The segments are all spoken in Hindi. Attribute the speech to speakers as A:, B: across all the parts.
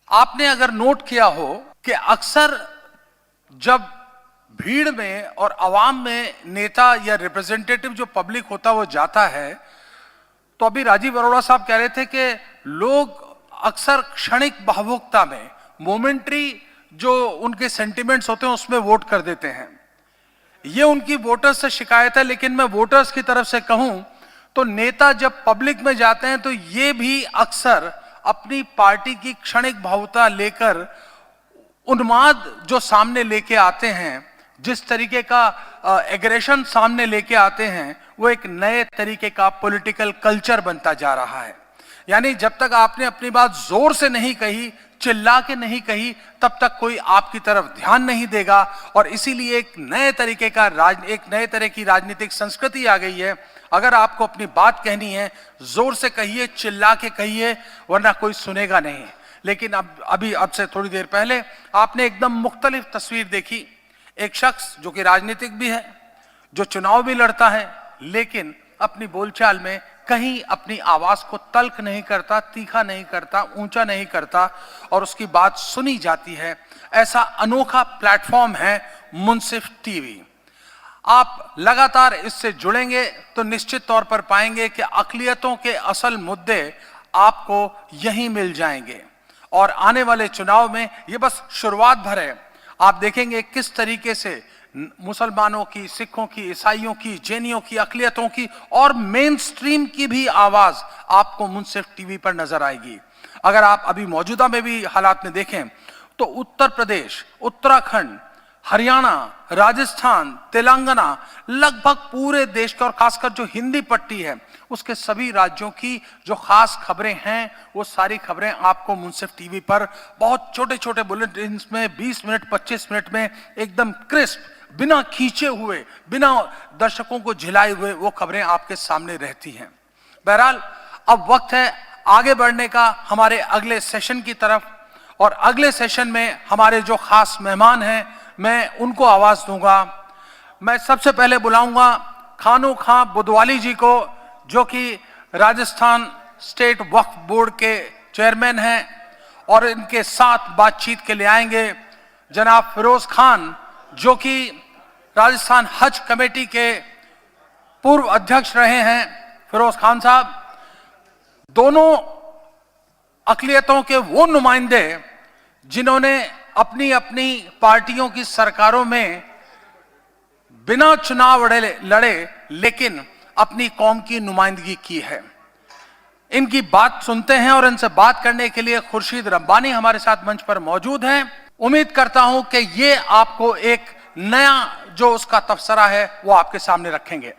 A: आपने अगर नोट किया हो कि अक्सर जब भीड़ में और आवाम में नेता या रिप्रेजेंटेटिव जो पब्लिक होता वो जाता है, तो अभी राजीव अरोड़ा साहब कह रहे थे कि लोग अक्सर क्षणिक भावुकता में, मोमेंट्री जो उनके सेंटिमेंट्स होते हैं उसमें वोट कर देते हैं। ये उनकी वोटर्स से शिकायत है, लेकिन मैं वोटर्स की तरफ से कहूं तो नेता जब पब्लिक में जाते हैं तो ये भी अक्सर अपनी पार्टी की क्षणिक भावुकता लेकर उन्माद जो सामने लेके आते हैं, जिस तरीके का एग्रेशन सामने लेके आते हैं, वो एक नए तरीके का पॉलिटिकल कल्चर बनता जा रहा है। यानी जब तक आपने अपनी बात जोर से नहीं कही, चिल्ला के नहीं कही, तब तक कोई आपकी तरफ ध्यान नहीं देगा। और इसीलिए एक नए तरह की राजनीतिक संस्कृति आ गई है। अगर आपको अपनी बात कहनी है, जोर से कहिए, चिल्ला के कहिए, वरना कोई सुनेगा नहीं। लेकिन अब से थोड़ी देर पहले आपने एकदम मुख्तलिफ तस्वीर देखी। एक शख्स जो कि राजनीतिक भी है, जो चुनाव भी लड़ता है, लेकिन अपनी बोलचाल में कहीं अपनी आवाज को तल्ख नहीं करता, तीखा नहीं करता, ऊंचा नहीं करता, और उसकी बात सुनी जाती है। ऐसा अनोखा प्लेटफॉर्म है मुंसिफ टीवी। आप लगातार इससे जुड़ेंगे तो निश्चित तौर पर पाएंगे कि अक़लियतों के असल मुद्दे आपको यहीं मिल जाएंगे। और आने वाले चुनाव में ये बस शुरुआत भर है। आप देखेंगे किस तरीके से मुसलमानों की, सिखों की, ईसाइयों की, जैनियों की, अक़लियतों की और मेन स्ट्रीम की भी आवाज आपको मुंसिफ टीवी पर नजर आएगी। अगर आप अभी मौजूदा में भी हालात में देखें तो उत्तर प्रदेश, उत्तराखंड, हरियाणा, राजस्थान, तेलंगाना, लगभग पूरे देश का और खासकर जो हिंदी पट्टी है उसके सभी राज्यों की जो खास खबरें हैं, वो सारी खबरें आपको मुंसिफ टीवी पर बहुत छोटे छोटे बुलेटिन में 20 मिनट 25 मिनट में एकदम क्रिस्प, बिना खींचे हुए, बिना दर्शकों को झिलाए हुए वो खबरें आपके सामने रहती हैं। बहरहाल अब वक्त है आगे बढ़ने का हमारे अगले सेशन की तरफ। और अगले सेशन में हमारे जो खास मेहमान हैं, मैं उनको आवाज दूंगा। मैं सबसे पहले बुलाऊंगा खानू खां बुदवाली जी को, जो कि राजस्थान स्टेट वक्फ बोर्ड के चेयरमैन हैं, और इनके साथ बातचीत के लिए आएंगे जनाब फिरोज खान, जो कि राजस्थान हज कमेटी के पूर्व अध्यक्ष रहे हैं। फिरोज खान साहब दोनों अक़लियतों के वो नुमाइंदे जिन्होंने अपनी अपनी पार्टियों की सरकारों में बिना चुनाव लड़े लेकिन अपनी कौम की नुमाइंदगी की है। इनकी बात सुनते हैं और इनसे बात करने के लिए खुर्शीद रब्बानी हमारे साथ मंच पर मौजूद हैं। उम्मीद करता हूं कि ये आपको एक नया जो उसका तबसरा है वो आपके सामने रखेंगे।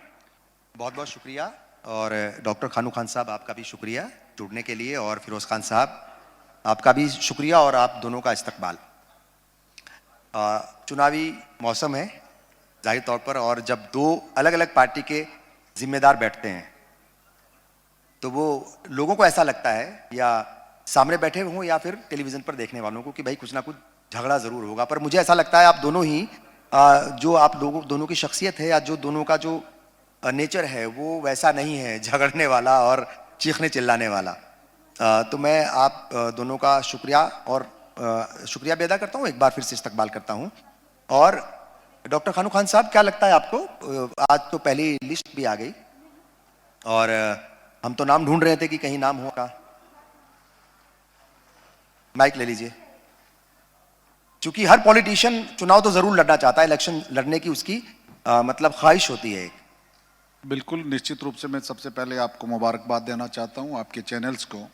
B: बहुत बहुत शुक्रिया। और डॉक्टर खानू खान साहब आपका भी शुक्रिया जुड़ने के लिए, और फिरोज खान साहब आपका भी शुक्रिया, और आप दोनों का इस्तकबाल। चुनावी मौसम है जाहिर तौर पर, और जब दो अलग अलग पार्टी के जिम्मेदार बैठते हैं तो वो लोगों को ऐसा लगता है, या सामने बैठे हों या फिर टेलीविजन पर देखने वालों को, कि भाई कुछ ना कुछ झगड़ा जरूर होगा। पर मुझे ऐसा लगता है आप दोनों ही जो आप लोगों दोनों की शख्सियत है, या जो दोनों का जो नेचर है, वो वैसा नहीं है झगड़ने वाला और चीखने चिल्लाने वाला। तो मैं आप दोनों का शुक्रिया शुक्रिया भी अदा करता हूँ, एक बार फिर से इस्तकबाल करता हूँ। और डॉक्टर खानू खान साहब, क्या लगता है आपको, आज तो पहली लिस्ट भी आ गई और हम तो नाम ढूंढ रहे थे कि कहीं नाम होगा। माइक ले लीजिए। चूंकि हर पॉलिटिशियन चुनाव तो जरूर लड़ना चाहता है, इलेक्शन लड़ने की उसकी मतलब ख्वाहिश होती है।
C: बिल्कुल निश्चित रूप से मैं सबसे पहले आपको मुबारकबाद देना चाहता हूं, आपके चैनल्स को,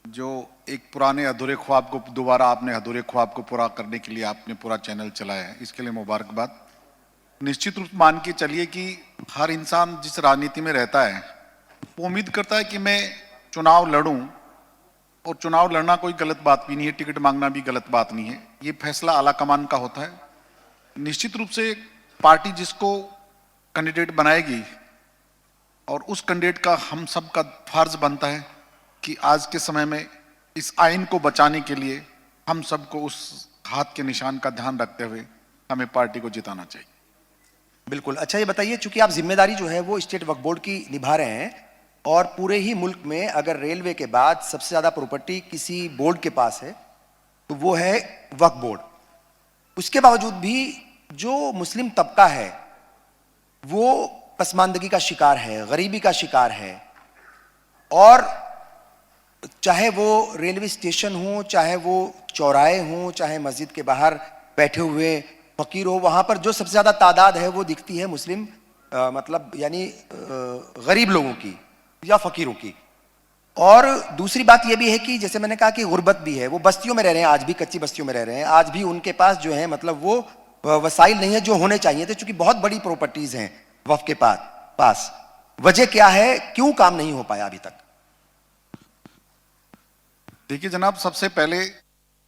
C: जो एक पुराने अधूरे ख्वाब को दोबारा आपने अधूरे ख्वाब को पूरा करने के लिए आपने पूरा चैनल चलाया है, इसके लिए मुबारकबाद। निश्चित रूप मान के चलिए कि हर इंसान जिस राजनीति में रहता है वो उम्मीद करता है कि मैं चुनाव लड़ूं, और चुनाव लड़ना कोई गलत बात भी नहीं है, टिकट मांगना भी गलत बात नहीं है, ये फैसला आला कमान का होता है। निश्चित रूप से पार्टी जिसको कैंडिडेट बनाएगी, और उस कैंडिडेट का हम सब का फर्ज बनता है कि आज के समय में इस आइन को बचाने के लिए हम सबको उस हाथ के निशान का ध्यान रखते हुए हमें पार्टी को जिताना चाहिए।
B: बिल्कुल। अच्छा, ये बताइए, चूंकि आप जिम्मेदारी जो है वो स्टेट वक्फ बोर्ड की निभा रहे हैं, और पूरे ही मुल्क में अगर रेलवे के बाद सबसे ज्यादा प्रॉपर्टी किसी बोर्ड के पास है तो वो है वक्फ बोर्ड। उसके बावजूद भी जो मुस्लिम तबका है वो पसमानदगी का शिकार है, गरीबी का शिकार है, और चाहे वो रेलवे स्टेशन हो, चाहे वो चौराहे हो, चाहे मस्जिद के बाहर बैठे हुए फकीर हो, वहां पर जो सबसे ज्यादा तादाद है वो दिखती है मुस्लिम मतलब यानी गरीब लोगों की या फकीरों की। और दूसरी बात यह भी है कि जैसे मैंने कहा कि गुर्बत भी है, वो बस्तियों में रह रहे हैं, आज भी कच्ची बस्तियों में रह रहे हैं, आज भी उनके पास जो है मतलब वो वसाइल नहीं है जो होने चाहिए थे, क्योंकि बहुत बड़ी प्रॉपर्टीज हैं वक्फ के पास। वजह क्या है, क्यों काम नहीं हो पाया अभी तक?
C: देखिए जनाब, सबसे पहले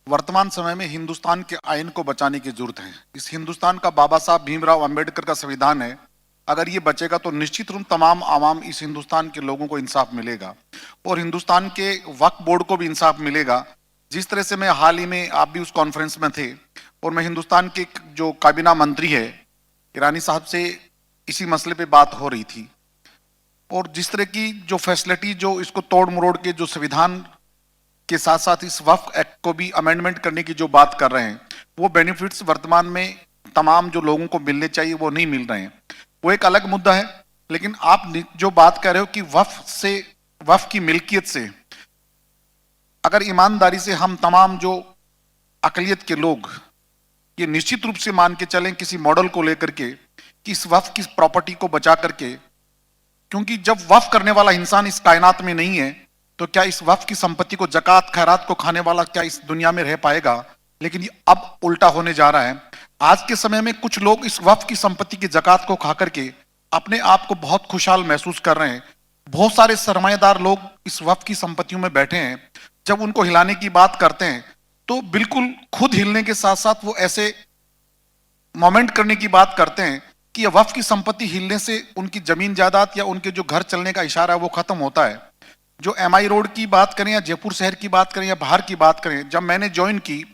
C: वर्तमान समय में हिंदुस्तान के आइन को बचाने की जरूरत है। इस हिंदुस्तान का बाबा साहब भीमराव अंबेडकर का संविधान है, अगर ये बचेगा तो निश्चित रूप तमाम आवाम इस हिंदुस्तान के लोगों को इंसाफ मिलेगा और हिंदुस्तान के वक्फ बोर्ड को भी इंसाफ मिलेगा। जिस तरह से मैं हाल ही में, आप भी उस कॉन्फ्रेंस में थे, और मैं हिंदुस्तान के जो काबीना मंत्री है ईरानी साहब से इसी मसले पे बात हो रही थी, और जिस तरह की जो फैसिलिटी, जो इसको तोड़ मरोड़ के जो संविधान के साथ साथ इस वक्फ एक्ट को भी अमेंडमेंट करने की जो बात कर रहे हैं, वो बेनिफिट्स वर्तमान में तमाम जो लोगों को मिलने चाहिए वो नहीं मिल रहे हैं, वो एक अलग मुद्दा है। लेकिन आप जो बात कर रहे हो कि वक्फ की मिल्कियत से, अगर ईमानदारी से हम तमाम जो अकलियत के लोग ये निश्चित रूप से मान के चलें किसी मॉडल को लेकर के कि इस वक्फ की प्रॉपर्टी को बचा करके, क्योंकि जब वक्फ करने वाला इंसान इस कायनात में नहीं है तो क्या इस वक्फ की संपत्ति को, जकात खैरात को खाने वाला क्या इस दुनिया में रह पाएगा? लेकिन ये अब उल्टा होने जा रहा है। आज के समय में कुछ लोग इस वक्फ की संपत्ति की जकात को खा करके अपने आप को बहुत खुशहाल महसूस कर रहे हैं। बहुत सारे सरमाएदार लोग इस वक्फ की संपत्तियों में बैठे हैं, जब उनको हिलाने की बात करते हैं तो बिल्कुल खुद हिलने के साथ साथ वो ऐसे मोमेंट करने की बात करते हैं कि यह वक्फ की संपत्ति हिलने से उनकी जमीन जायदाद या उनके जो घर चलने का इशारा है वो खत्म होता है। जो एमआई रोड की बात करें या जयपुर शहर की बात करें या बाहर की बात करें, जब मैंने ज्वाइन की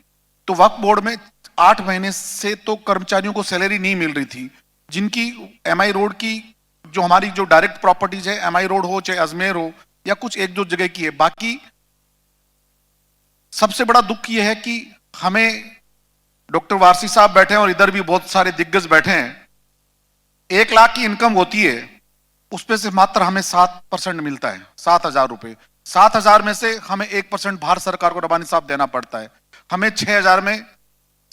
C: तो वक्फ बोर्ड में 8 महीने से तो कर्मचारियों को सैलरी नहीं मिल रही थी, जिनकी एमआई रोड की जो हमारी जो डायरेक्ट प्रॉपर्टीज है, एमआई रोड हो चाहे अजमेर हो या कुछ एक दो जगह की है। बाकी सबसे बड़ा दुख यह है कि हमें डॉक्टर वारसी साहब बैठे हैं और इधर भी बहुत सारे दिग्गज बैठे हैं, 1 लाख की इनकम होती है, उस पे से मात्र हमें 7% मिलता है, 7,000 रुपए। 7,000 में से हमें 1% भारत सरकार को रबानी साहब देना पड़ता है, हमें 6,000 में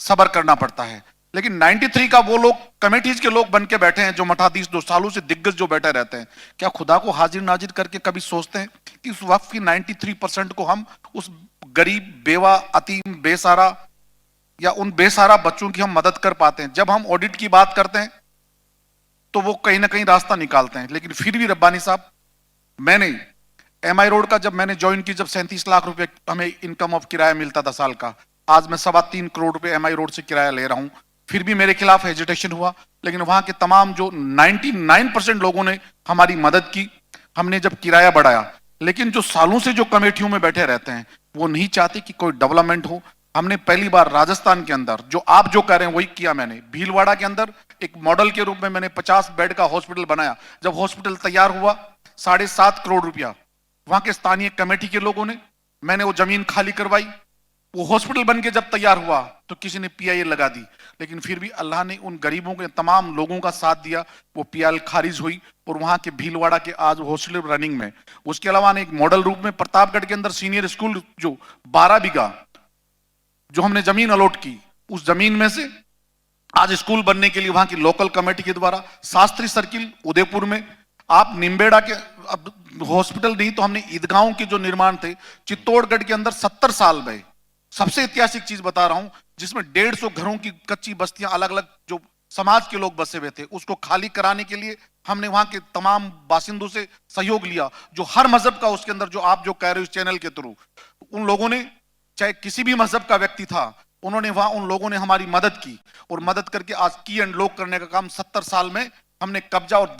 C: सबर करना पड़ता है। लेकिन 93 का वो लोग कमेटीज के लोग बन के बैठे हैं, जो मठाधीश 2 सालों से दिग्गज जो बैठे रहते हैं, क्या खुदा को हाजिर नाजिर करके कभी सोचते हैं कि उस वक्फ की 93% को हम उस गरीब, बेवा, अतीम, बेसहारा या उन बेसहारा बच्चों की हम मदद कर पाते हैं? जब हम ऑडिट की बात करते हैं तो वो कहीं ना कहीं रास्ता निकालते हैं। लेकिन फिर भी रब्बानी साहब, मैंने एमआई रोड का जब मैंने ज्वाइन की, जब 37 लाख रुपए हमें इनकम ऑफ किराया मिलता था साल का, आज मैं 3.25 करोड़ रुपए एमआई रोड से किराया ले रहा हूं, फिर भी मेरे खिलाफ हेजिटेशन हुआ। लेकिन वहां के तमाम जो 99% लोगों ने हमारी मदद की, हमने जब किराया बढ़ाया। लेकिन जो सालों से जो कमेटियों में बैठे रहते हैं वो नहीं चाहते कि कोई डेवलपमेंट हो। हमने पहली बार राजस्थान के अंदर, जो आप जो कह रहे हैं वही किया मैंने, भीलवाड़ा के अंदर एक मॉडल के रूप में मैंने 50 बेड का हॉस्पिटल बनाया। जब हॉस्पिटल तैयार हुआ, 7.5 करोड़ रुपया वहां के स्थानीय कमेटी के लोगों ने, मैंने वो जमीन खाली करवाई। वो हॉस्पिटल बन के जब तैयार हुआ तो किसी ने पीआईएल लगा दी, लेकिन फिर भी अल्लाह ने उन गरीबों के तमाम लोगों का साथ दिया, वो पीआईएल खारिज हुई और वहां के भीलवाड़ा के आज हॉस्पिटल रनिंग में। उसके अलावा एक मॉडल रूप में प्रतापगढ़ के अंदर सीनियर स्कूल, जो 12 बीघा जो हमने जमीन अलॉट की, उस जमीन में से आज स्कूल बनने के लिए वहां की लोकल कमेटी के द्वारा शास्त्री सर्किल उदयपुर में, आप निम्बेड़ा के हॉस्पिटल नहीं तो हमने ईदगाहों के जो निर्माण थे चित्तौड़गढ़ के अंदर 70 साल में, सबसे ऐतिहासिक चीज बता रहा हूं, जिसमें 150 घरों की कच्ची बस्तियां अलग अलग जो समाज के लोग बसे हुए थे, उसको खाली कराने के लिए हमने वहां के तमाम बासिंदों से सहयोग लिया, जो हर मजहब का उसके अंदर, जो आप जो कह रहे हो इस चैनल के थ्रू, उन लोगों ने, चाहे किसी भी मजहब का व्यक्ति था, उन्होंने वहां, उन लोगों ने हमारी मदद की और मदद करके आज की एंड लॉक करने का काम 70 साल में हमने कब्जा और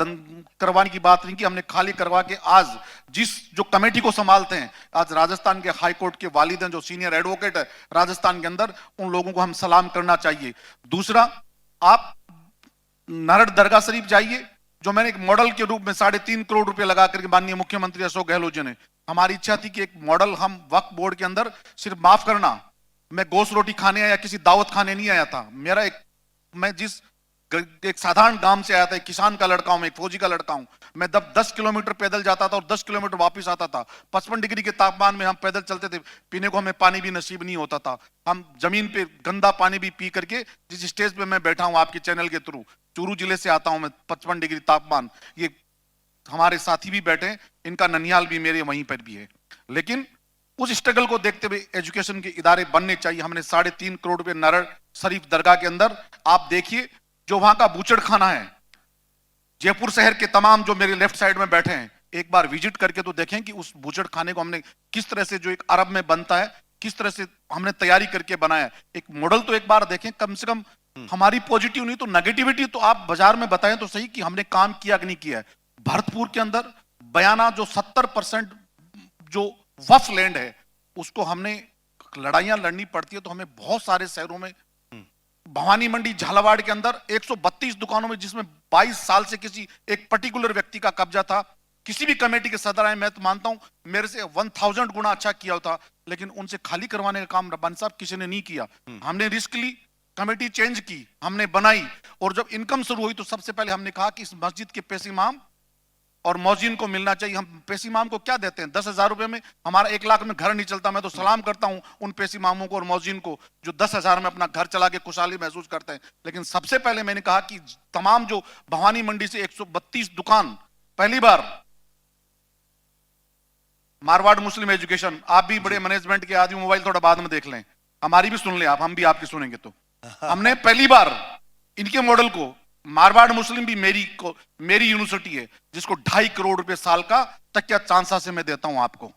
C: करवाने की बात नहीं की, हमने खाली करवा के आज जिस जो कमेटी को संभालते हैं, आज राजस्थान के हाई कोर्ट के वालिद हैं, जो सीनियर एडवोकेट है राजस्थान के अंदर, उन लोगों को हम सलाम करना चाहिए। दूसरा, आप नारड़ दरगाह शरीफ जाइए, जो मैंने एक मॉडल के रूप में 3.5 करोड़ रुपए लगा करके माननीय मुख्यमंत्री अशोक गहलोत जी ने, हमारी इच्छा थी कि एक मॉडल हम वक्फ बोर्ड के अंदर सिर्फ माफ करना, मैं गोश्त रोटी खाने या किसी दावत खाने नहीं आया था। मैं जिस एक साधारण गांव से आया था, एक किसान का लड़का हूं, एक फौजी का लड़का हूं। मैं 10 किलोमीटर पैदल जाता था और 10 किलोमीटर वापस आता था। 55 डिग्री के तापमान में हम पैदल चलते थे, पीने को हमें पानी भी नसीब नहीं होता था। हम जमीन पे गंदा पानी भी पी करके, जिस स्टेज पे मैं बैठा हूं आपके चैनल के थ्रू, चूरू जिले से आता हूं मैं, 55 डिग्री तापमान, ये हमारे साथी भी बैठे हैं, इनका ननिहाल भी मेरे वहीं पर भी है। लेकिन उस स्ट्रगल को देखते हुए एजुकेशन के इदारे बनने चाहिए। हमने 3.5 करोड़ रुपए नारायण शरीफ दरगाह के अंदर, आप देखिए जो वहां का बूचड़ खाना है, जयपुर शहर के तमाम जो मेरे लेफ्ट साइड में बैठे हैं, एक बार विजिट करके तो देखें कि उस बूचड़ खाने को हमने किस तरह से, जो एक अरब में बनता है, किस तरह से हमने तैयारी करके बनाया। एक मॉडल तो एक बार देखें, कम से कम हमारी पॉजिटिव नहीं तो नेगेटिविटी तो आप बाजार में बताएं तो सही कि हमने काम किया कि नहीं किया है। भरतपुर के अंदर बयाना जो 70% जो वफ लैंड है, उसको हमने लड़ाइयां लड़नी पड़ती है, तो हमें बहुत सारे शहरों में, भवानी मंडी झालावाड़ के अंदर 132 दुकानों में, जिसमें 22 साल से किसी एक पर्टिकुलर व्यक्ति का कब्जा था, किसी भी कमेटी के सदर आए, मैं तो मानता हूं मेरे से 1000 गुना अच्छा किया होता, लेकिन उनसे खाली करवाने का काम रब्बानी साहब किसी ने नहीं किया। हमने रिस्क ली, कमेटी चेंज की, हमने बनाई, और जब इनकम शुरू हुई तो सबसे पहले हमने कहा कि इस मस्जिद के पैसे इमाम और मौजिन को मिलना चाहिए। हम पैसे इमाम को क्या देते हैं? 10,000 रुपए में हमारा 1 लाख में घर नहीं चलता। मैं तो सलाम करता हूं उन पैसे इमामों को और मौजिन को जो 10,000 में अपना घर चला के खुशहाली महसूस करते हैं। लेकिन सबसे पहले मैंने कहा कि तमाम जो भवानी मंडी से 132 दुकान, पहली बार मारवाड़ मुस्लिम एजुकेशन, आप भी बड़े मैनेजमेंट के आदमी, मोबाइल थोड़ा बाद में देख लें, हमारी भी सुन लें आप, हम भी आपकी सुनेंगे। तो हमने पहली बार इनके मॉडल को, मारवाड़ मुस्लिम भी मेरी यूनिवर्सिटी है, जिसको 2.5 करोड़ रुपए साल का तकिया चांसा से मैं देता हूं आपको,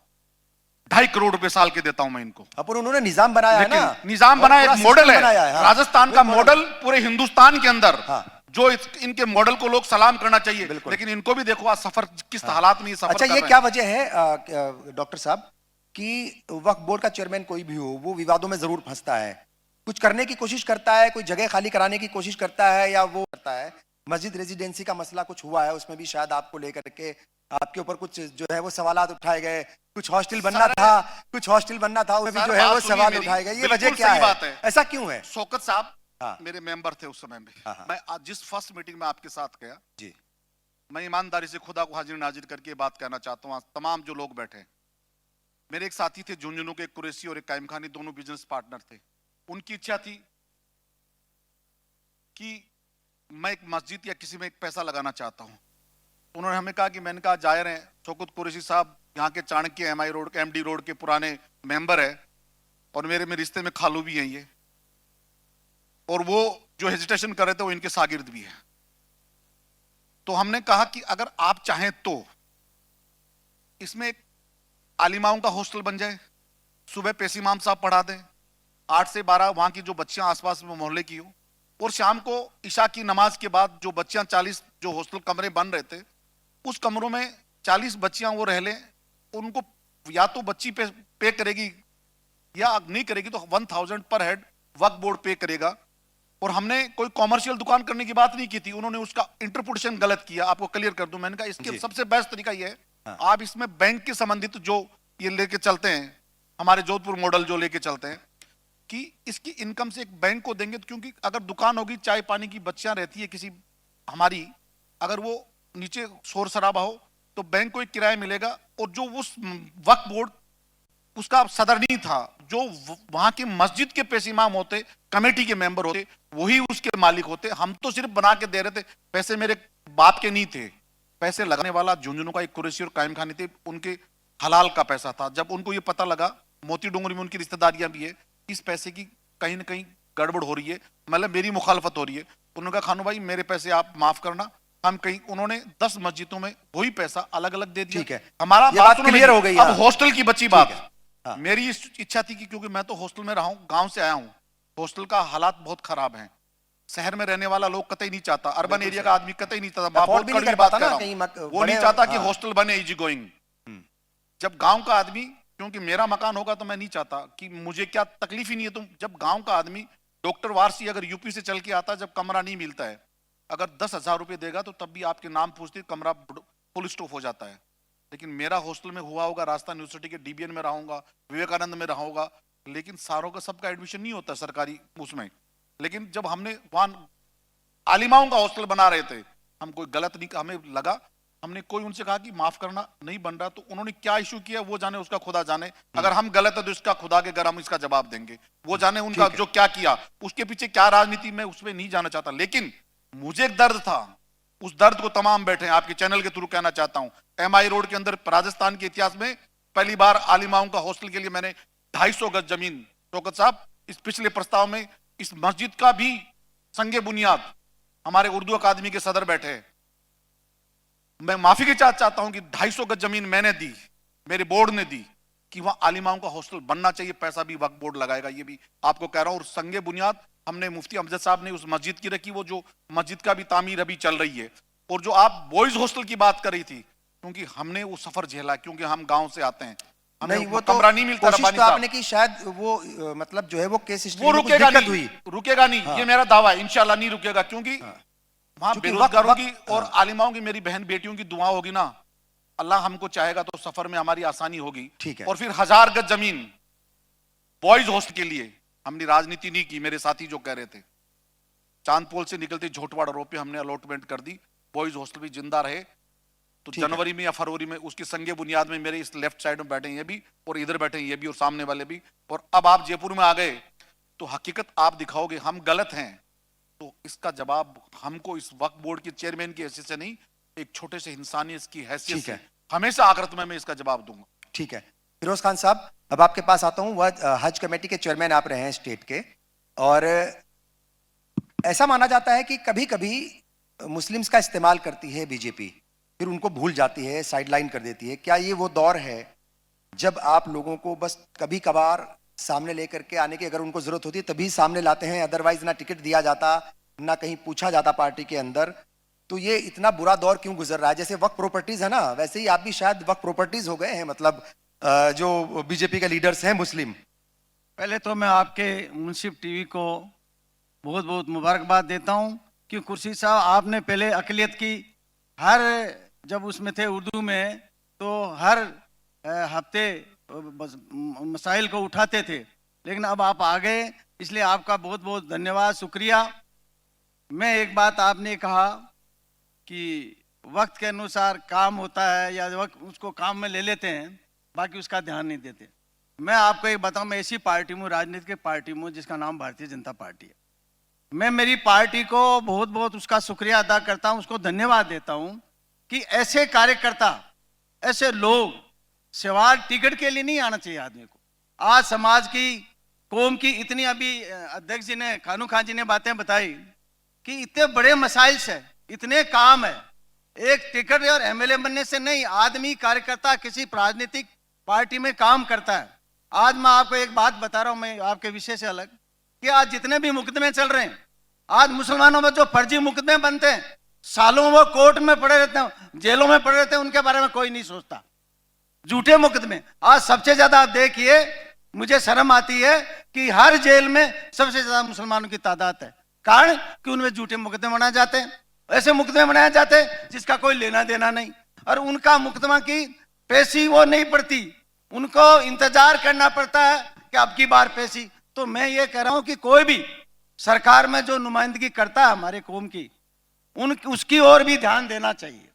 C: 2.5 करोड़ रुपए साल के देता हूं मैं इनको।
B: पर उन्होंने निजाम बनाया है ना,
C: निजाम बनाया, एक मॉडल है,
B: हाँ।
C: राजस्थान का मॉडल पूरे हिंदुस्तान के अंदर,
B: हाँ।
C: जो इनके मॉडल को लोग सलाम करना चाहिए। लेकिन इनको भी देखो आज सफर किस हालात में सफर।
B: अच्छा, ये क्या वजह है डॉक्टर साहब कि वक्फ बोर्ड का चेयरमैन कोई भी हो, वो विवादों में जरूर फंसता है, कुछ करने की कोशिश करता है, कोई जगह खाली कराने की कोशिश करता है, या वो करता है। मस्जिद रेजिडेंसी का मसला कुछ हुआ है, उसमें भी शायद आपको लेकर के, आपके ऊपर कुछ जो है वो सवालात उठाए गए, कुछ हॉस्टल बनना था, उसमें भी जो है वो सवाल उठाए गए। ये वजह क्या है? ऐसा क्यों है?
C: शौकत साहब
B: हाँ।
C: मेरे मेंबर थे उस समय में।
B: हाँ।
C: मैं आज जिस फर्स्ट मीटिंग में आपके साथ गया
B: जी,
C: मैं ईमानदारी से खुदा को हाजिर नाजिर करके बात कहना चाहता हूँ। तमाम जो लोग बैठे, मेरे एक साथी थे झुंझुनू के, एक कुरैशी और एक कायम खानी, दोनों बिजनेस पार्टनर थे। उनकी इच्छा थी कि मैं एक मस्जिद या किसी में एक पैसा लगाना चाहता हूं। उन्होंने हमें कहा कि, मैंने कहा जाहिर है शौकत कुरैशी साहब यहाँ के चाणक्य MI रोड के MD रोड के पुराने मेंबर है, और मेरे में रिश्ते में खालू भी हैं ये, और वो जो हेजिटेशन कर रहे थे वो इनके शागिर्द भी है। तो हमने कहा कि अगर आप चाहें तो इसमें एक आलिमाओं का हॉस्टल बन जाए, सुबह पेशी इमाम साहब पढ़ा दें, 8 से 12 वहां की जो बच्चियां आसपास में मोहल्ले की हो, और शाम को इशा की नमाज के बाद जो बच्चियां 40 जो हॉस्टल कमरे बन रहे थे, उस कमरों में 40 बच्चियां वो रह लें। उनको या तो बच्ची पे करेगी, या नहीं करेगी तो 1000 पर हेड वक्फ बोर्ड पे करेगा। और हमने कोई कॉमर्शियल दुकान करने की बात नहीं की थी, उन्होंने उसका इंटरप्रिटेशन गलत किया। आपको क्लियर कर दूं, मैंने कहा इसके सबसे बेस्ट तरीका यह है,
B: हाँ।
C: आप इसमें बैंक के संबंधित जो ये लेके चलते हैं, हमारे जोधपुर मॉडल जो लेके चलते हैं, कि इसकी इनकम से एक बैंक को देंगे, क्योंकि अगर दुकान होगी, चाय पानी की बच्चियां रहती है किसी हमारी, अगर वो नीचे शोर शराबा हो तो बैंक को एक किराया मिलेगा, और जो उस वक्फ बोर्ड उसका सदर नहीं था, जो वहां के मस्जिद के पैसे इमाम होते, कमेटी के मेंबर होते, वही उसके मालिक होते। हम तो सिर्फ बना के दे रहे थे, पैसे मेरे बाप के नहीं थे। पैसे लगाने वाला झुंझुनू का एक कुरैशी और कायम खानी थे, उनके हलाल का पैसा था। जब उनको ये पता लगा, मोती डूंगरी में उनकी रिश्तेदारियां भी है, इस पैसे की कहीं ना कहीं गड़बड़ हो रही है, मतलब मेरी मुखालफत हो रही है, उन्होंने कहा खानू भाई मेरे पैसे आप माफ करना, हम कहीं, उन्होंने 10 मस्जिदों में वही पैसा अलग अलग दे दिया।
B: ठीक है,
C: हमारा
B: बात क्लियर हो गई।
C: अब हॉस्टल की बची बात।
B: हाँ।
C: मेरी इच्छा थी कि, क्योंकि मैं तो हॉस्टल में रहा हूं, गांव से आया हूं, हॉस्टल का हालात बहुत खराब हैं। शहर में रहने वाला लोग कतई नहीं चाहता, अर्बन एरिया का आदमी कतई नहीं चाहता, वो नहीं चाहता कि हॉस्टल बने इजी गोइंग। जब गांव का आदमी, क्योंकि मेरा मकान होगा तो मैं नहीं चाहता कि मुझे क्या तकलीफ ही नहीं है। तो जब गांव का आदमी डॉक्टर वारसी अगर यूपी से चल के आता, जब कमरा नहीं मिलता है, अगर 10,000 रुपए देगा तो तब भी आपके नाम पूछते, कमरा फुल स्टॉप हो जाता है। लेकिन मेरा हॉस्टल में हुआ होगा, राजस्थान यूनिवर्सिटी के DBN में रहूंगा, विवेकानंद में रहूंगा, लेकिन सारों का सबका एडमिशन नहीं होता सरकारी उसमें। लेकिन जब हमने वहां आलिमाओं का हॉस्टल बना रहे थे, हम कोई गलत नहीं, हमें लगा, हमने कोई उनसे कहा कि माफ करना नहीं बन रहा, तो उन्होंने क्या इशू किया वो जाने, उसका खुदा जाने। अगर हम गलत है तो इसका खुदा के घर हम इसका जवाब देंगे, वो जाने उनका जो क्या किया, उसके पीछे क्या राजनीति, मैं उसमें नहीं जाना चाहता। लेकिन मुझे एक दर्द था, उस दर्द को तमाम बैठे आपके चैनल के थ्रू कहना चाहता हूं। MI रोड के अंदर राजस्थान के इतिहास में पहली बार आलिमाओं का हॉस्टल के लिए मैंने 250 गज जमीन, शौकत साहब इस पिछले प्रस्ताव में इस मस्जिद का भी संगे बुनियाद हमारे उर्दू अकादमी के सदर बैठे हैं। मैं माफी की चाहता हूं कि 250 गज जमीन मैंने दी, मेरे बोर्ड ने दी, कि वहां आलिमाओं का हॉस्टल बनना चाहिए, पैसा भी वक्फ बोर्ड लगाएगा, ये भी आपको कह रहा हूं। और संगे बुनियाद हमने मुफ्ती अमजद साहब ने उस मस्जिद की रखी, वो जो मस्जिद का भी तामीर अभी चल रही है। और जो आप बॉयज हॉस्टल की बात कर रही थी, क्योंकि हमने वो सफर झेला, क्योंकि हम गांव से आते हैं, हमें
B: नहीं, वो
C: कमरा नहीं मिलता।
B: कोशिश
C: रब्बानी
B: तो
C: साहब,
B: आपने की, शायद वो मतलब जो है वो केस
C: वो रुकेगा नहीं,
B: हुई।
C: रुकेगा नहीं, ये मेरा दावा है, इंशाल्लाह नहीं रुकेगा। क्योंकि वहां
B: क्योंकि
C: बेरोजगारों की
B: वक्त-
C: और आलिमाओं की, मेरी बहन बेटियों की दुआ होगी ना, अल्लाह हमको चाहेगा तो सफर में हमारी आसानी होगी।
B: ठीक है।
C: और फिर 1000 गज जमीन बॉयज हॉस्टल के लिए हमने राजनीति नहीं की, मेरे साथी जो कह रहे थे, चांदपोल से निकलते झोटवाड़ा रोड पे हमने अलॉटमेंट कर दी, बॉयज हॉस्टल भी जिंदा रहे। तो
B: ठीक है।
C: जनवरी में या फरवरी में उसकी संगे बुनियाद में मेरे इस लेफ्ट साइड में बैठे हैं ये भी, और इधर बैठे हैं ये भी, और सामने वाले भी। और अब आप जयपुर में आ गए तो हकीकत आप दिखाओगे, हम गलत हैं तो इसका जवाब हमको इस वक्फ बोर्ड के चेयरमैन की हैसियत से नहीं, एक छोटे से इंसानियत की हैसियत
B: ठीक
C: से
B: है।
C: हमेशा आखिरत में मैं इसका जवाब दूंगा।
B: ठीक है, फिरोज खान साहब, अब आपके पास आता हूं। वह हज कमेटी के चेयरमैन आप रहे हैं स्टेट के, और ऐसा माना जाता है कि कभी कभी मुस्लिम्स का इस्तेमाल करती है बीजेपी, फिर उनको भूल जाती है, साइडलाइन कर देती है। क्या ये वो दौर है जब आप लोगों को बस कभी कभार सामने लेकर के आने की अगर उनको जरूरत होती है तभी सामने लाते हैं, अदरवाइज ना टिकट दिया जाता, ना कहीं पूछा जाता पार्टी के अंदर? तो ये इतना बुरा दौर क्यों गुजर रहा है? जैसे वक्त प्रॉपर्टीज है ना, वैसे ही आप भी शायद वक्त प्रॉपर्टीज हो गए हैं, मतलब जो बीजेपी के लीडर्स हैं मुस्लिम।
D: पहले तो मैं आपके मुंसिफ टीवी को बहुत बहुत मुबारकबाद देता हूं कि कुर्सी साहब आपने पहले अक़लियत की हर, जब उसमें थे उर्दू में, तो हर हफ्ते मसाइल को उठाते थे, लेकिन अब आप आ गए, इसलिए आपका बहुत बहुत धन्यवाद, शुक्रिया। मैं एक बात, आपने कहा कि वक्त के अनुसार काम होता है या वक्त उसको काम में ले लेते हैं, बाकी उसका ध्यान नहीं देते। मैं आपको एक बताऊं, मैं ऐसी पार्टी में, राजनीतिक पार्टी में, जिसका नाम भारतीय जनता पार्टी है। मैं मेरी पार्टी को बहुत बहुत उसका शुक्रिया अदा करता हूं, उसको धन्यवाद देता हूं कि ऐसे कार्यकर्ता, ऐसे लोग, सिवाय टिकट के लिए नहीं आना चाहिए आदमी को। आज समाज की, कौम की इतनी, अभी अध्यक्ष जी ने, खानू खान जी ने बातें बताई कि इतने बड़े मसाइल से, इतने काम है, एक टिकट और MLA बनने से नहीं, आदमी कार्यकर्ता किसी राजनीतिक पार्टी में काम करता है। आज मैं आपको एक बात बता रहा हूं, मैं आपके विषय से अलग, कि आज जितने भी मुकदमे चल रहे हैं, आज मुसलमानों में जो फर्जी मुकदमे बनते हैं, सालों वो कोर्ट में पड़े रहते हैं, जेलों में पड़े रहते हैं, उनके बारे में कोई नहीं सोचता। झूठे मुकदमे आज सबसे ज्यादा, आप देखिए, मुझे शर्म आती है कि हर जेल में सबसे ज्यादा मुसलमानों की तादाद है। कारण कि उनमें झूठे मुकदमे बनाए जाते हैं, ऐसे मुकदमे बनाए जाते हैं जिसका कोई लेना देना नहीं, और उनका मुकदमा की पेशी वो नहीं पड़ती, उनको इंतजार करना पड़ता है कि अब की बार पेशी। तो मैं ये कह रहा हूं कि कोई भी सरकार में जो नुमाइंदगी करता है हमारे कौम की, उसकी ओर भी ध्यान देना चाहिए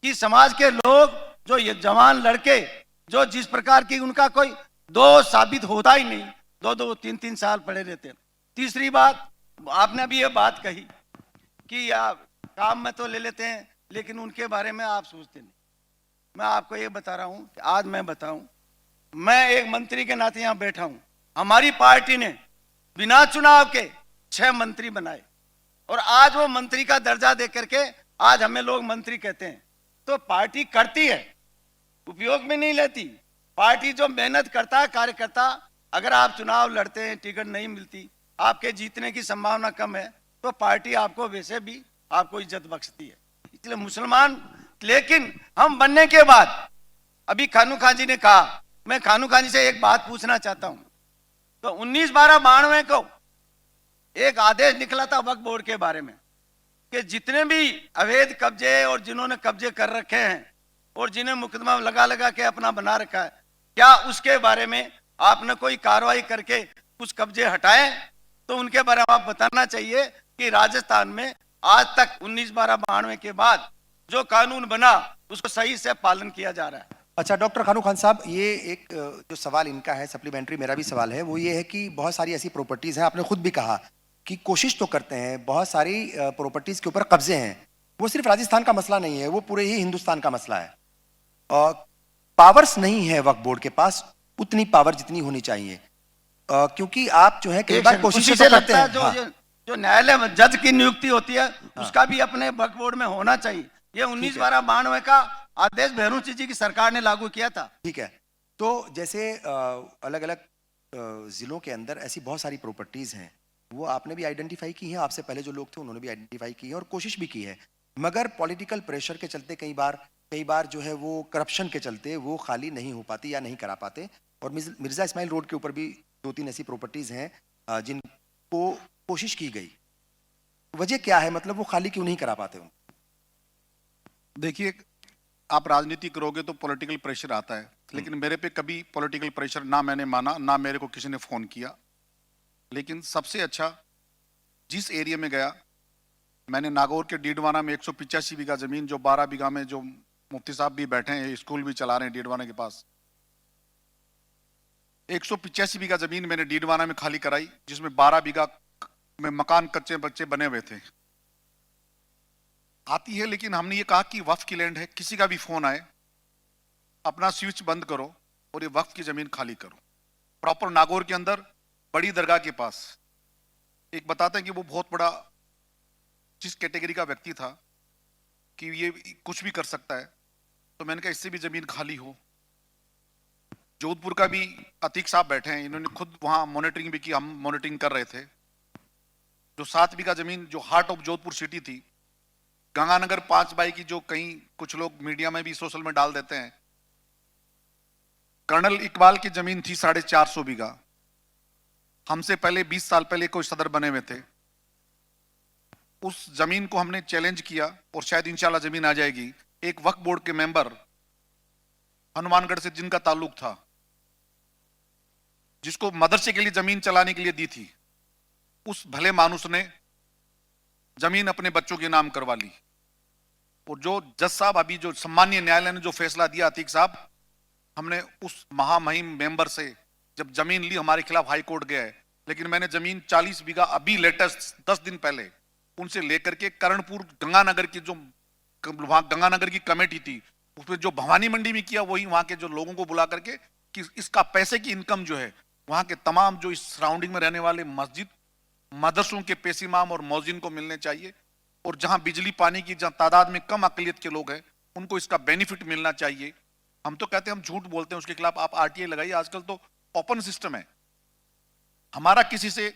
D: कि समाज के लोग, जो ये जवान लड़के, जो जिस प्रकार की, उनका कोई दोष साबित होता ही नहीं, 2-2, 3-3 साल पड़े रहते हैं। तीसरी बात, आपने अभी ये बात कही कि आप काम में तो ले लेते हैं, लेकिन उनके बारे में आप सोचते नहीं। मैं आपको ये बता रहा हूं कि आज मैं बताऊं, मैं एक मंत्री के नाते यहां बैठा हूं, हमारी पार्टी ने बिना चुनाव के 6 मंत्री बनाए, और आज वो मंत्री का दर्जा दे करके आज हमें लोग मंत्री कहते हैं। तो पार्टी करती है, उपयोग में नहीं लेती। पार्टी जो मेहनत करता है कार्यकर्ता, अगर आप चुनाव लड़ते हैं, टिकट नहीं मिलती, आपके जीतने की संभावना कम है, तो पार्टी आपको वैसे भी आपको इज्जत बख्शती है। इसलिए मुसलमान, लेकिन हम बनने के बाद, अभी खानू खान जी ने कहा, मैं खानू खान जी से एक बात पूछना चाहता हूं। तो 19/12/92 को एक आदेश निकला था वक्फ बोर्ड के बारे में कि जितने भी अवैध कब्जे और जिन्होंने कब्जे कर रखे हैं और जिन्हें मुकदमा लगा लगा के अपना बना रखा है, क्या उसके बारे में आपने कोई कार्रवाई करके कुछ कब्जे हटाए, तो उनके बारे में आप बताना चाहिए कि राजस्थान में आज तक 19/12/92 के बाद जो कानून बना उसको सही से पालन किया जा रहा है।
B: अच्छा डॉक्टर खानू खान साहब, ये एक जो सवाल इनका है सप्लीमेंट्री, मेरा भी सवाल है, वो ये है कि बहुत सारी ऐसी प्रॉपर्टीज हैं, आपने खुद भी कहा कि कोशिश तो करते हैं, बहुत सारी प्रॉपर्टीज के ऊपर कब्जे हैं, वो सिर्फ राजस्थान का मसला नहीं है, वो पूरे ही हिंदुस्तान का मसला है। और पावर्स नहीं है वक्फ बोर्ड के पास उतनी पावर जितनी होनी चाहिए, क्योंकि आप जो है कई बार कोशिश तो करते हैं।
D: जो
B: हाँ।
D: जो न्यायालय में जज की नियुक्ति होती है उसका भी अपने वक्फ बोर्ड में होना चाहिए। ये 19/12/92 का आदेश भैरूची जी की सरकार ने लागू किया था।
B: ठीक है, तो जैसे अलग अलग जिलों के अंदर ऐसी बहुत सारी प्रॉपर्टीज हैं, वो आपने भी आइडेंटिफाई की हैं, आपसे पहले जो लोग थे उन्होंने भी आइडेंटिफाई की है और कोशिश भी की है, मगर पॉलिटिकल प्रेशर के चलते कई बार जो है वो करप्शन के चलते वो खाली नहीं हो पाती या नहीं करा पाते। और मिर्जा इस्माइल रोड के ऊपर भी 2-3 ऐसी प्रॉपर्टीज हैं जिनको कोशिश की गई, वजह क्या है, मतलब वो खाली क्यों नहीं करा पाते उनको?
C: देखिए, आप राजनीति करोगे तो पॉलिटिकल प्रेशर आता है, लेकिन मेरे पे कभी पॉलिटिकल प्रेशर ना मैंने माना, ना मेरे को किसी ने फोन किया। लेकिन सबसे अच्छा जिस एरिया में गया, मैंने नागौर के डीडवाना में 185 बीघा जमीन, जो 12 बीघा में जो मुफ्ती साहब भी बैठे हैं, स्कूल भी चला रहे हैं डीडवाना के पास, 185 बीघा जमीन मैंने डीडवाना में खाली कराई, जिसमें 12 बीघा में मकान कच्चे बच्चे बने हुए थे। आती है, लेकिन हमने ये कहा कि वक्फ की लैंड है, किसी का भी फोन आए अपना स्विच बंद करो और ये वक्फ की जमीन खाली करो। प्रॉपर नागौर के अंदर बड़ी दरगाह के पास एक बताते हैं कि वो बहुत बड़ा जिस कैटेगरी का व्यक्ति था कि ये कुछ भी कर सकता है, तो मैंने कहा इससे भी जमीन खाली हो। जोधपुर का भी अतीक साहब बैठे हैं, इन्होंने खुद वहां मॉनिटरिंग भी की, हम मॉनिटरिंग कर रहे थे। जो 7 बीघा जमीन जो हार्ट ऑफ जोधपुर सिटी थी, गंगानगर 5 बाई की, जो कहीं कुछ लोग मीडिया में भी सोशल में डाल देते हैं, कर्नल इकबाल की जमीन थी 450 बीघा। हमसे पहले 20 साल पहले कोई सदर बने हुए थे, उस जमीन को हमने चैलेंज किया और शायद इंशाल्लाह जमीन आ जाएगी। एक वक्फ बोर्ड के मेंबर हनुमानगढ़ से जिनका ताल्लुक था, जिसको मदरसे के लिए जमीन चलाने के लिए दी थी, उस भले मानुस ने जमीन अपने बच्चों के नाम करवा ली। और जो जज साहब, अभी जो सम्मानीय न्यायालय ने जो फैसला दिया अतीक साहब, हमने उस महामहिम मेंबर से जब जमीन ली, हमारे खिलाफ हाई कोर्ट गया है, लेकिन मैंने जमीन 40 बीघा अभी लेटेस्ट 10 दिन पहले उनसे लेकर के करणपुर गंगानगर की, जो वहां गंगानगर की कमेटी थी, उसमें जो भवानी मंडी में किया, वही वहां के जो लोगों को बुला करके कि इसका पैसे की इनकम जो है वहां के तमाम जो इस सराउंडिंग में रहने वाले मस्जिद मदरसों के पेशीमाम और मौजिन को मिलने चाहिए, और जहां बिजली पानी की जहां तादाद में कम अकलियत के लोग हैं उनको इसका बेनिफिट मिलना चाहिए। हम तो कहते हैं, हम झूठ बोलते हैं, उसके खिलाफ आप आरटीआई लगाइए, आजकल तो ओपन सिस्टम है हमारा किसी से।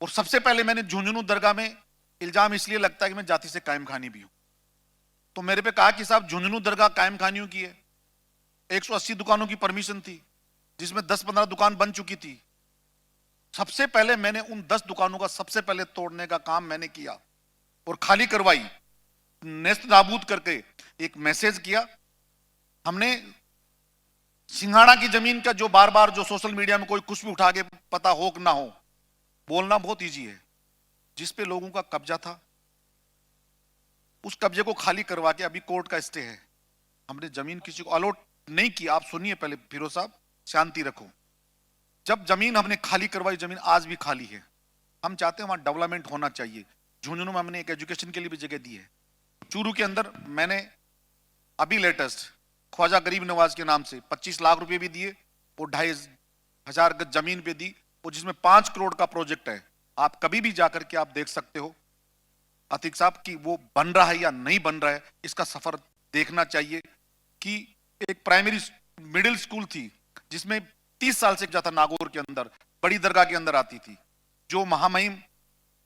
C: और सबसे पहले मैंने झुंझुनू दरगाह में इल्जाम इसलिए लगता है कि मैं जाति से कायम खानी भी हूं, तो मेरे पे कहा कि साहब झुंझुनू दरगाह कायम खानियों की है, 180 दुकानों की परमिशन थी, जिसमें 10-15 दुकान बन चुकी थी। सबसे पहले मैंने उन 10 दुकानों का सबसे पहले तोड़ने का काम मैंने किया और खाली करवाई, नेस्त नाबूद करके एक मैसेज किया। हमने सिंघाड़ा की जमीन का जो बार बार जो सोशल मीडिया में कोई कुछ भी उठा के, पता हो कि ना हो, बोलना बहुत इजी है, जिस पे लोगों का कब्जा था उस कब्जे को खाली करवा के अभी कोर्ट का स्टे है। हमने जमीन किसी को अलॉट नहीं की। आप सुनिए पहले फिरोज साहब, शांति रखो। जब जमीन हमने खाली करवाई, जमीन आज भी खाली है। हम चाहते हैं वहां डेवलपमेंट होना चाहिए। झुंझुनू में हमने एक एजुकेशन के लिए भी जगह दी है। चूरू के अंदर मैंने अभी लेटेस्ट ख्वाजा गरीब नवाज के नाम से 25 लाख रुपए भी दिए और 2,500 गज जमीन पे दी, और जिसमें 5 करोड़ का प्रोजेक्ट है। आप कभी भी जाकर के आप देख सकते हो अतीक साहब कि वो बन रहा है या नहीं बन रहा है, इसका सफर देखना चाहिए। कि एक प्राइमरी मिडिल स्कूल थी जिसमें 30 साल से ज्यादा नागौर के अंदर बड़ी दरगाह के अंदर आती थी। जो महामहिम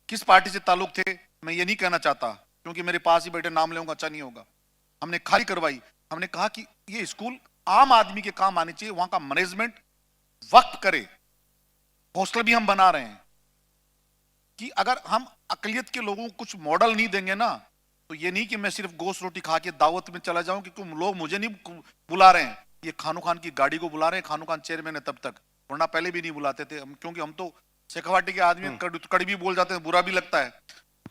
C: किस पार्टी से ताल्लुक थे मैं ये नहीं कहना चाहता, क्योंकि मेरे पास ही बैठे नाम लेऊंगा अच्छा नहीं होगा। हमने खाली करवाई। हमने कहा कि ये स्कूल आम आदमी के काम आने चाहिए, वहां का मैनेजमेंट वक्त करे। हॉस्टल भी हम बना रहे हैं कि अगर हम अकलियत के लोगों को कुछ मॉडल नहीं देंगे ना, तो ये नहीं कि मैं सिर्फ गोश्त रोटी खा के दावत में चला जाऊं, क्योंकि लोग मुझे नहीं बुला रहे हैं, ये खानू खान की गाड़ी को बुला रहे हैं। खानू खान चेयरमैन है तब तक वरना पहले भी नहीं बुलाते थे हम, क्योंकि हम तो शेखावाटी के आदमी कड़वी बोल जाते हैं, बुरा भी लगता है।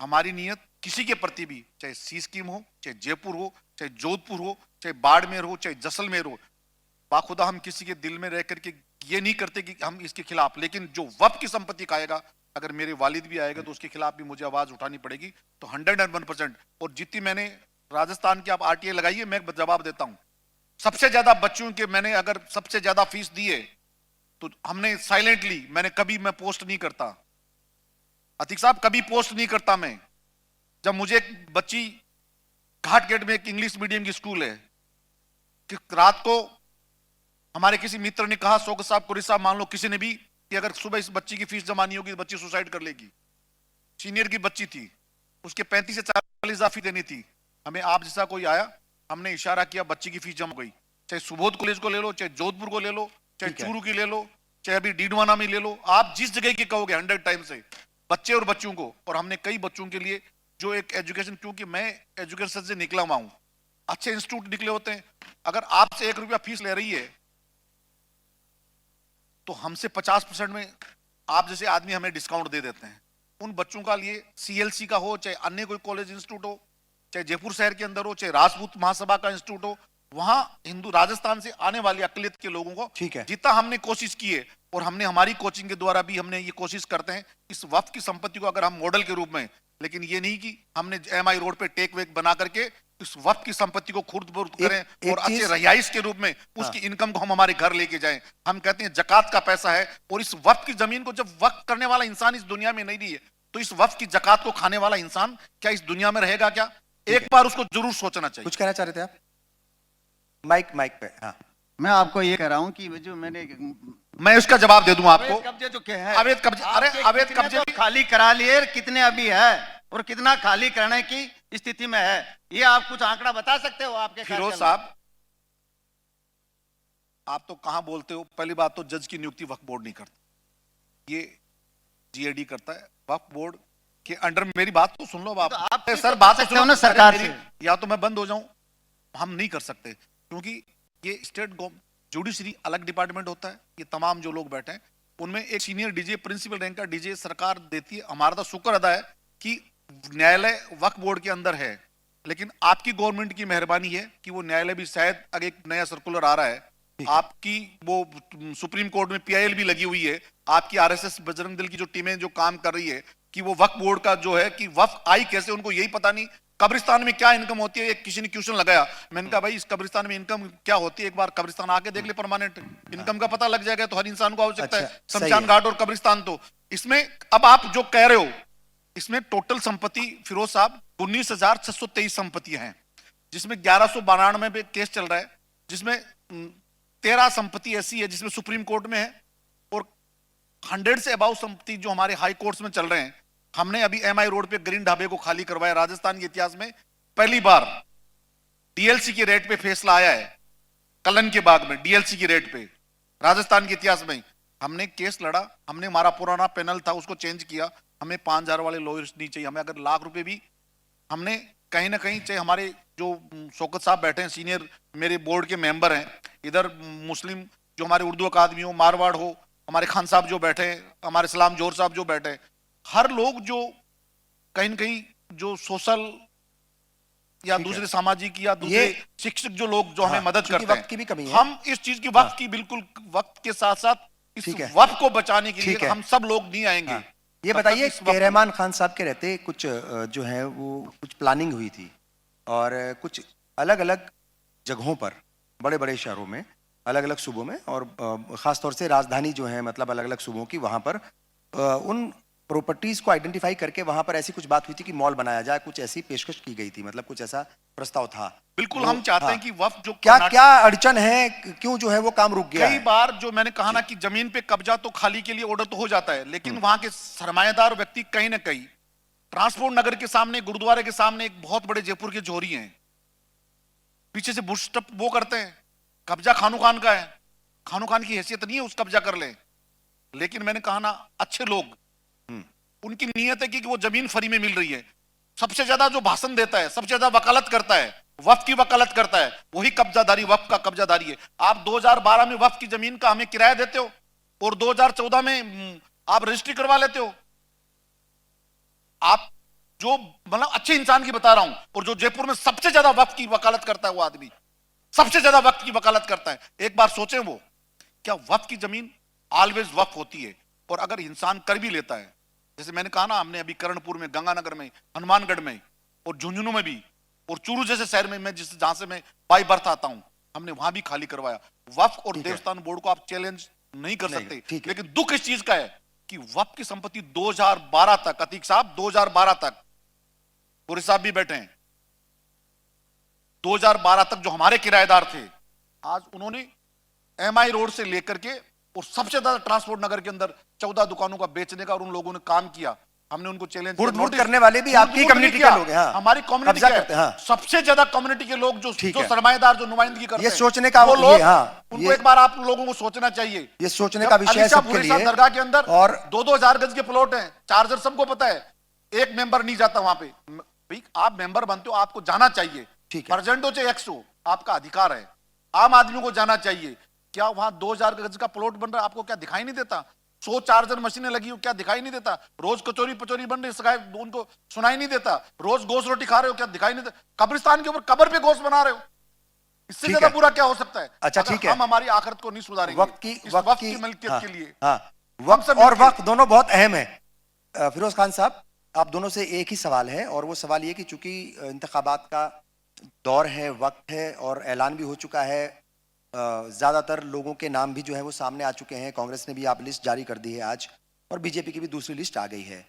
C: हमारी नीयत किसी के प्रति भी, चाहे सी स्कीम हो, चाहे जयपुर हो, चाहे जोधपुर हो, चाहे बाड़मेर हो, चाहे जैसलमेर हो, बाखुदा हम किसी के दिल में रह करके ये नहीं करते कि हम इसके खिलाफ, लेकिन जो वक्फ की संपत्ति खाएगा, अगर मेरे वालिद भी आएगा तो उसके खिलाफ भी मुझे आवाज उठानी पड़ेगी। तो 101%। और जितनी मैंने राजस्थान की आप आरटीआई लगाई है, मैं जवाब देता हूं, सबसे ज्यादा बच्चों के मैंने अगर सबसे ज्यादा फीस दी है तो हमने साइलेंटली, मैंने कभी मैं पोस्ट नहीं करता अतीक साहब, कभी पोस्ट नहीं करता मैं। जब मुझे एक बच्ची घाट गेट में एक इंग्लिश मीडियम की स्कूल है कि रात को हमारे किसी मित्र ने कहा, शौकत साहब, कुरी साहब, मान लो किसी ने भी, कि अगर सुबह इस बच्ची की फीस जमा नहीं होगी तो बच्ची सुसाइड कर लेगी। सीनियर की बच्ची थी, उसके 35 से 40 हजार फीस देनी थी। हमें आप जैसा कोई आया, हमने इशारा किया, बच्ची की फीस जमा हो गई। चाहे सुबोध कॉलेज को ले लो, चाहे जोधपुर को ले लो, चाहे चूरू की ले लो, चाहे अभी डीडवाना में ले लो, आप जिस जगह की कहोगे 100 टाइम से बच्चे और बच्चों को। और हमने कई बच्चों के लिए जो एक एजुकेशन, क्योंकि मैं एजुकेशन से निकला हुआ हूं, अच्छे इंस्टीट्यूट निकले होते हैं, अगर आपसे 1 रुपया फीस ले रही है तो हमसे 50% में आप जैसे आदमी हमें डिस्काउंट दे देते हैं। उन बच्चों का लिए सीएलसी का हो, चाहे अन्य कोई कॉलेज इंस्टीट्यूट हो, चाहे जयपुर शहर के अंदर हो, चाहे राजपूत महासभा का इंस्टीट्यूट हो, वहां हिंदू राजस्थान से आने वाली अकलियत के लोगों को
B: ठीक है,
C: जितना हमने कोशिश की है, और हमने हमारी कोचिंग के द्वारा भी हमने ये कोशिश करते हैं इस वक्त की संपत्ति को अगर हम मॉडल के रूप में, लेकिन ये नहीं कि हमने एमआई रोड पे टेक वेक बना करके इस वक्त की संपत्ति को खुर्द बुर्द करें और अच्छे रहाइश के रूप में उसकी इनकम को हम हमारे घर लेके जाएं। हम कहते हैं जकात का पैसा है, और इस वक्त की जमीन को जब वक्त करने वाला इंसान इस दुनिया में नहीं रही है, तो इस वक्त की जकात को खाने वाला इंसान क्या इस दुनिया में रहेगा क्या? एक बार उसको जरूर सोचना चाहिए।
B: कुछ कहना चाह रहे थे आप? माइक पे। हाँ,
D: मैं आपको ये कह रहा हूँ कि जो
C: मैं उसका जवाब दे दूं आपको।
D: अवैध कब्जे जो है,
C: अवैध कब्जे, अरे अवैध कब्जे
D: तो खाली करा लिए, कितने अभी है और कितना खाली करने की स्थिति में है, ये आप कुछ आंकड़ा बता सकते हो? आपके
C: फिरोज साहब, आप तो कहां बोलते हो। पहली बात तो जज की नियुक्ति वक्फ बोर्ड नहीं करता, ये जीएडी करता है। वक्फ बोर्ड के अंडर, मेरी बात तो सुन लो आप,
D: तो आप
C: सर बात तो सुनो
D: ना सरकार से,
C: या तो मैं बंद हो जाऊं। हम नहीं कर सकते, क्योंकि ये स्टेट जुडिशरी अलग डिपार्टमेंट होता है। ये तमाम जो लोग बैठे हैं उनमें एक सीनियर डीजे, प्रिंसिपल रैंक का डीजे सरकार देती है। हमारा तो शुक्र अदा है कि न्यायालय वक्फ बोर्ड के अंदर है, लेकिन आपकी गवर्नमेंट की मेहरबानी है कि वो न्यायालय भी, शायद अगर एक नया सर्कुलर आ रहा है, आपकी वो सुप्रीम कोर्ट में पीआईएल भी लगी हुई है, आपकी आरएसएस बजरंग दल की जो टीमें जो काम कर रही है कि वो वक्फ बोर्ड का जो है कि वक्फ आई कैसे, उनको यही पता नहीं। कब्रिस्तान में क्या इनकम होती है, एक किसी ने क्वेश्चन लगाया, मैंने कहा भाई इस कब्रिस्तान में इनकम क्या होती है, एक बार कब्रिस्तान आके देख ले, परमानेंट इनकम का पता लग जाएगा। तो हर इंसान को आवश्यकता है शमशान घाट और कब्रिस्तान। तो इसमें अब आप जो कह रहे हो, इसमें टोटल संपत्ति फिरोज साहब 19,623 संपत्तियां हैं, जिसमें 1192 पे केस चल रहा है, जिसमें 13 संपत्ति ऐसी है जिसमें सुप्रीम कोर्ट में है, और 100 से अबाउ संपत्ति जो हमारे हाई कोर्ट्स में चल रहे हैं। हमने अभी एमआई रोड पे ग्रीन ढाबे को खाली करवाया। राजस्थान के इतिहास में पहली बार डीएलसी के रेट पे फैसला आया है, कलन के बाग में डीएलसी की रेट पे। राजस्थान के इतिहास में हमने केस लड़ा, हमने हमारा पुराना पैनल था उसको चेंज किया। हमें 5,000 वाले लॉयर्स नहीं चाहिए, हमें अगर लाख रुपए भी, हमने कहीं ना कहीं, चाहे हमारे जो शौकत साहब बैठे हैं सीनियर मेरे बोर्ड के मेंबर हैं, इधर मुस्लिम जो हमारे उर्दू अकादमी हो, मारवाड़ हो, हमारे खान साहब जो बैठे हैं, हमारे सलाम जोहर साहब जो बैठे हैं, हर लोग जो कहीं न कहीं जो सोशल या दूसरे सामाजिक या दूसरे शिक्षक जो लोग जो हमें मदद करते हैं,
B: वक्त की भी कमी है।
C: हम इस चीज की वक्त की बिल्कुल वक्त के साथ साथ इस वक्त को बचाने के लिए हम सब लोग नहीं आएंगे।
B: ये बताइए, रहमान खान साहब के रहते कुछ जो है वो कुछ प्लानिंग हुई थी, और कुछ अलग अलग जगहों पर, बड़े बड़े शहरों में, अलग अलग सूबों में, और खासतौर से राजधानी जो है, मतलब अलग अलग सूबों की, वहां पर उन प्रॉपर्टीज को आइडेंटिफाई करके वहां पर ऐसी कुछ बात हुई थी कि मॉल बनाया जाए, कुछ ऐसी पेशकश की गई थी, मतलब कुछ ऐसा प्रस्ताव था।
C: बिल्कुल हम चाहते हैं कि वक्फ जो
B: क्या क्या अड़चन है, क्यों जो है वो काम रुक गया?
C: कई बार जो मैंने कहा ना कि जमीन पे कब्जा तो खाली के लिए ऑर्डर तो हो जाता है, लेकिन वहां के सरमाएदार व्यक्ति कहीं ना कहीं, ट्रांसपोर्ट नगर के सामने, गुरुद्वारे के सामने एक बहुत बड़े जयपुर के जोहरी हैं, पीछे से बुशटप वो करते हैं, कब्जा खानू खान का है, खानू खान की हैसियत नहीं है उस कब्जा कर ले। लेकिन मैंने कहा ना, अच्छे लोग, उनकी नीयत है कि वो जमीन फ्री में मिल रही है। सबसे ज्यादा जो भाषण देता है, सबसे ज्यादा वकालत करता है, वक्फ की वकालत करता है, वही कब्जादारी, वक्फ का कब्जादारी है। आप 2012 में वक्फ की जमीन का हमें किराया देते हो, और 2014 में आप रजिस्ट्री करवा लेते हो। आप जो मतलब अच्छे इंसान की बता रहा हूं, और जो जयपुर में सबसे ज्यादा वक्त की वकालत करता है वो आदमी सबसे ज्यादा वक्त की वकालत करता है। एक बार सोचें, वो क्या वक्त की जमीन ऑलवेज वक्त होती है, और अगर इंसान कर भी लेता है, जैसे मैंने कहा ना, हमने अभी करणपुर में, गंगानगर में, हनुमानगढ़ में और झुंझुनू में भी, और चूरू जैसे शहर में, मैं जहां से मैं बाई बर्थ आता हूं, हमने वहां भी खाली करवाया। वक्फ और देवस्थान बोर्ड को आप चैलेंज नहीं कर सकते, लेकिन दुख इस चीज का है कि वक्फ की संपत्ति 2012 तक, अतीक साहब 2012 तक, पुरी साहब भी बैठे हैं, 2012 तक जो हमारे किराएदार थे, आज उन्होंने एमआई रोड से लेकर के और सबसे ज्यादा ट्रांसपोर्ट नगर के अंदर 14 दुकानों का बेचने का, और उन लोगों ने काम किया। हमने उनको चैलेंज
B: वोट करने वाले भी आपकी कम्युनिटी के लोग हैं। हाँ।
C: हमारी कम्युनिटी
B: करते हैं। हाँ।
C: सबसे ज्यादा कम्युनिटी के लोग जो सरमाएदार, जो नुमाइंदगी करते हैं,
B: ये सोचने का
C: वो लोग,
B: हाँ,
C: उनको एक बार आप लोगों को सोचना चाहिए।
B: ये सोचने का विषय है सबके लिए।
C: दरगाह के अंदर
B: और
C: 2-2 गज के प्लॉट हैं, चार्जर सबको पता है, एक मेंबर नहीं जाता वहां पे। भाई आप मेंबर बनते हो, आपको जाना चाहिए, प्रेजेंट हो चाहे एक्स हो, आपका अधिकार है, आम आदमी को जाना चाहिए। क्या वहां 2000 गज का प्लॉट बन रहा है, आपको क्या दिखाई नहीं देता? 100 चार्जर मशीनें लगी हो, क्या दिखाई नहीं देता? रोज कचौरी पचौरी बन रही, उनको सुनाई नहीं देता? रोज गोश्त रोटी खा रहे हो, क्या दिखाई नहीं देता? कब्रिस्तान के ऊपर कब्र पे गोश्त बना रहे हो, इससे ज्यादा बुरा क्या हो सकता है?
B: अच्छा ठीक है,
C: हम हमारी आखिरत को नहीं सुधारेंगे
B: वक्त की
C: मलकियत
B: हाँ,
C: के लिए।
B: हाँ, वक्त और वक्त दोनों बहुत अहम है। फिरोज खान साहब, आप दोनों से एक ही सवाल है, और वो सवाल ये कि चूंकि इंतखाबात का दौर है, वक्त है, और ऐलान भी हो चुका है, ज्यादातर लोगों के नाम भी जो है वो सामने आ चुके हैं, कांग्रेस ने भी आप लिस्ट जारी कर दी है आज, और बीजेपी की भी दूसरी लिस्ट आ गई है।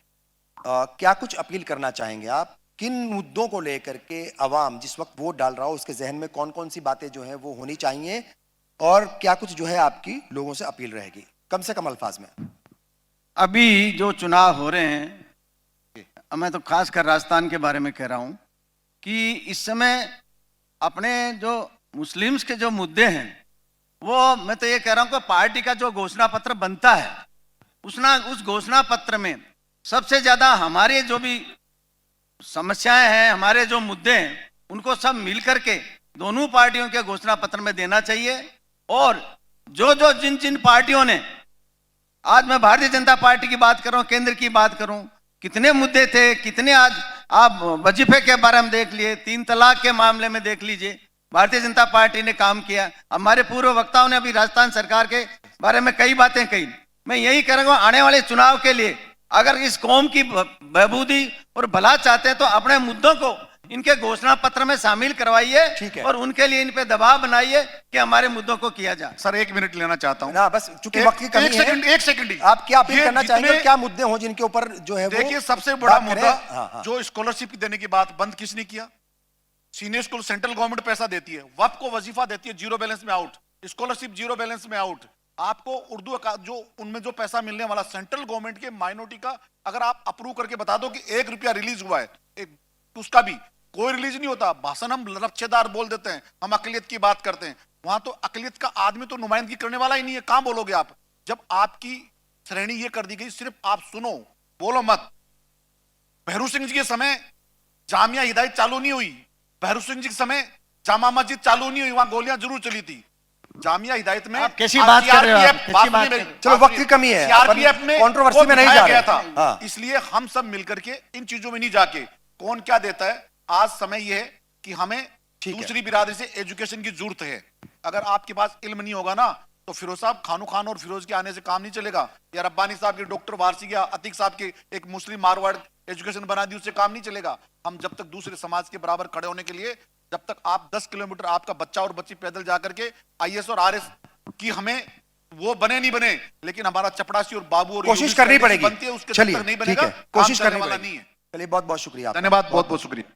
B: क्या कुछ अपील करना चाहेंगे आप? किन मुद्दों को लेकर के अवाम जिस वक्त वोट डाल रहा हो उसके जहन में कौन कौन सी बातें जो है वो होनी चाहिए, और क्या कुछ जो है आपकी लोगों से अपील रहेगी, कम से कम अल्फाज में?
D: अभी जो चुनाव हो रहे हैं, मैं तो खासकर राजस्थान के बारे में कह रहा हूं कि इस समय अपने जो मुस्लिम्स के जो मुद्दे हैं, वो मैं तो ये कह रहा हूं कि पार्टी का जो घोषणा पत्र बनता है, उस घोषणा पत्र में सबसे ज्यादा हमारे जो भी समस्याएं हैं, हमारे जो मुद्दे हैं, उनको सब मिल करके दोनों पार्टियों के घोषणा पत्र में देना चाहिए। और जिन जिन पार्टियों ने, आज मैं भारतीय जनता पार्टी की बात कर रहा हूं, केंद्र की बात करूं, कितने मुद्दे थे, कितने, आज आप वजीफे के बारे में देख लिए, 3 तलाक के मामले में देख लीजिए, भारतीय जनता पार्टी ने काम किया। हमारे पूर्व वक्ताओं ने अभी राजस्थान सरकार के बारे में कई बातें कही। मैं यही करूंगा, आने वाले चुनाव के लिए अगर इस कौम की बहबूदी और भला चाहते हैं तो अपने मुद्दों को इनके घोषणा पत्र में शामिल करवाइए, और उनके लिए इन पे दबाव बनाइए कि हमारे मुद्दों को किया जाए।
C: सर 1 मिनट लेना चाहता हूं
B: ना, बस चूंकि वक्त की कमी है,
C: एक सेकंड
B: आप क्या अपील करना चाहेंगे, क्या मुद्दे हो जिनके ऊपर जो है?
C: देखिए, सबसे बड़ा मुद्दा जो स्कॉलरशिप देने की बात बंद किसने किया? सीनियर स्कूल सेंट्रल गवर्नमेंट पैसा देती है, वक्फ को वजीफा देती है, जीरो बैलेंस में आउट, स्कॉलरशिप जीरो बैलेंस में आउट। आपको उर्दू का जो उनमें जो पैसा मिलने वाला सेंट्रल गवर्नमेंट के माइनॉरिटी का, अगर आप अप्रूव करके बता दो कि 1 रुपया रिलीज हुआ है, उसका भी कोई रिलीज नहीं होता। भाषण हम लच्छेदार बोल देते हैं, हम अकलियत की बात करते हैं, वहां तो अकलियत का आदमी तो नुमाइंदगी करने वाला ही नहीं है, कहां बोलोगे आप? जब आपकी श्रेणी ये कर दी गई, सिर्फ आप सुनो, बोलो मत। भैरू सिंह जी के समय जामिया हिदायत चालू नहीं हुई, भैरू सिंह जी के समय जामा मस्जिद चालू नहीं हुई, वहां गोलियां जरूर चली थी। जामिया हिदायत में
D: आप कैसी बात कर रहे हो?
B: चलो, वक्त की कमी है,
C: सीआरपीएफ में
B: कंट्रोवर्सी में नहीं जा रहा
C: था।
B: हाँ।
C: इसलिए हम सब मिलकर के इन चीजों में नहीं जाके कौन क्या देता है, आज समय यह है कि हमें दूसरी बिरादरी से एजुकेशन की जरूरत है। अगर आपके पास इल्म नहीं होगा ना, तो फिरोज साहब, खानू खान और फिरोज के आने से काम नहीं चलेगा, या रब्बानी साहब के, डॉक्टर वारसी या अतीक साहब के एक मुस्लिम मारवाड़ एजुकेशन बना दी, उससे काम नहीं चलेगा। हम जब तक दूसरे समाज के बराबर खड़े होने के लिए, जब तक आप 10 किलोमीटर आपका बच्चा और बच्ची पैदल जाकर के आईएएस और आरएस की हमें वो बने नहीं बने, लेकिन हमारा चपड़ासी और बाबू और
B: कोशिश करनी पड़ेगी।
C: बनती है, उसके तक नहीं बनेगा,
B: कोशिश करने
C: वाला
B: वाला
C: नहीं है।
B: चलिए, बहुत बहुत शुक्रिया,
C: धन्यवाद, बहुत बहुत शुक्रिया।